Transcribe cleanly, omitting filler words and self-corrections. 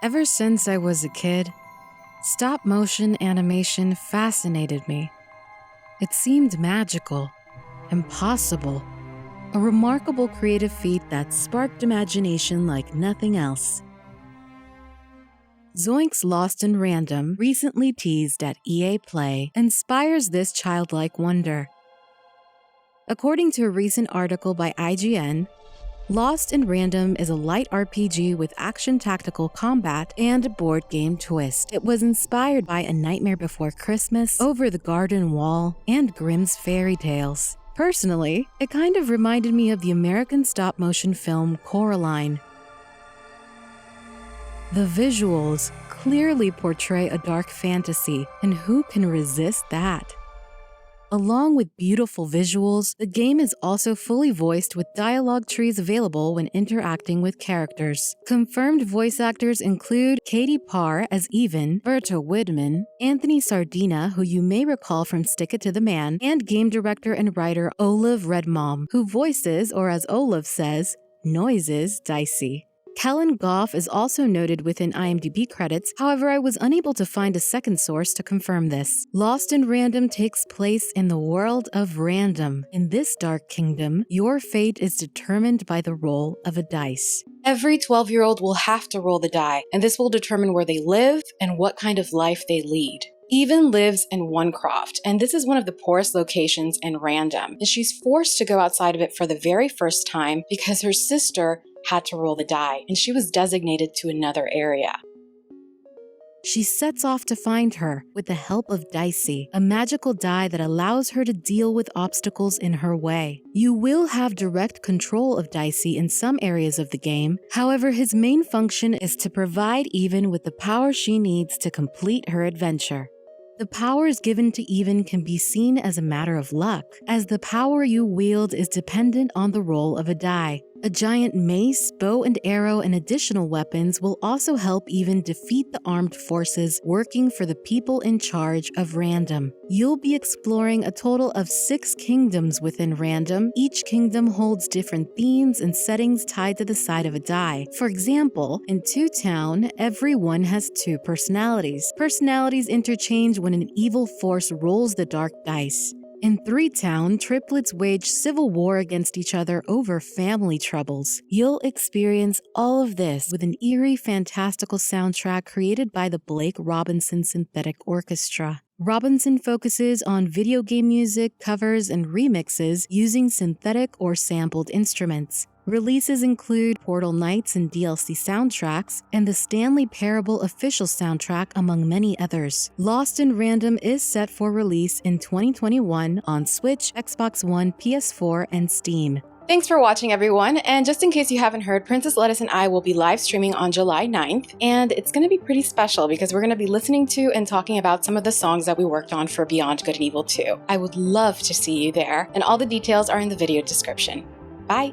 Ever since I was a kid, stop-motion animation fascinated me. It seemed magical, impossible, a remarkable creative feat that sparked imagination like nothing else. Zoink's Lost in Random, recently teased at EA Play, inspires this childlike wonder. According to a recent article by IGN, Lost in Random is a light RPG with action tactical combat and a board game twist. It was inspired by A Nightmare Before Christmas, Over the Garden Wall, and Grimm's fairy tales. Personally, it kind of reminded me of the American stop-motion film Coraline. The visuals clearly portray a dark fantasy, and who can resist that? Along with beautiful visuals, the game is also fully voiced with dialogue trees available when interacting with characters. Confirmed voice actors include Katie Parr as Even, Berta Widman, Anthony Sardina, who you may recall from Stick It to the Man, and game director and writer Olav Redmom, who voices, or as Olav says, noises Dicey. Kellen Goff is also noted within IMDb credits, however I was unable to find a second source to confirm this. Lost in Random takes place in the world of random. In this dark kingdom, your fate is determined by the roll of a dice. Every 12-year-old will have to roll the die, and this will determine where they live and what kind of life they lead. Even lives in Onecroft, and this is one of the poorest locations in Random, and she's forced to go outside of it for the very first time because her sister had to roll the die, and she was designated to another area. She sets off to find her with the help of Dicey, a magical die that allows her to deal with obstacles in her way. You will have direct control of Dicey in some areas of the game, however his main function is to provide Even with the power she needs to complete her adventure. The powers given to Even can be seen as a matter of luck, as the power you wield is dependent on the roll of a die. A giant mace, bow and arrow, and additional weapons will also help Even defeat the armed forces working for the people in charge of Random. You'll be exploring a total of 6 kingdoms within Random. Each kingdom holds different themes and settings tied to the side of a die. For example, in Two Town, everyone has 2 personalities. Personalities interchange when an evil force rolls the dark dice. In Three Town, triplets wage civil war against each other over family troubles. You'll experience all of this with an eerie, fantastical soundtrack created by the Blake Robinson Synthetic Orchestra. Robinson focuses on video game music, covers, and remixes using synthetic or sampled instruments. Releases include Portal Knights and DLC soundtracks, and the Stanley Parable official soundtrack, among many others. Lost in Random is set for release in 2021 on Switch, Xbox One, PS4, and Steam. Thanks for watching, everyone, and just in case you haven't heard, Princess Lettuce and I will be live streaming on July 9th, and it's going to be pretty special because we're going to be listening to and talking about some of the songs that we worked on for Beyond Good and Evil 2. I would love to see you there, and all the details are in the video description. Bye!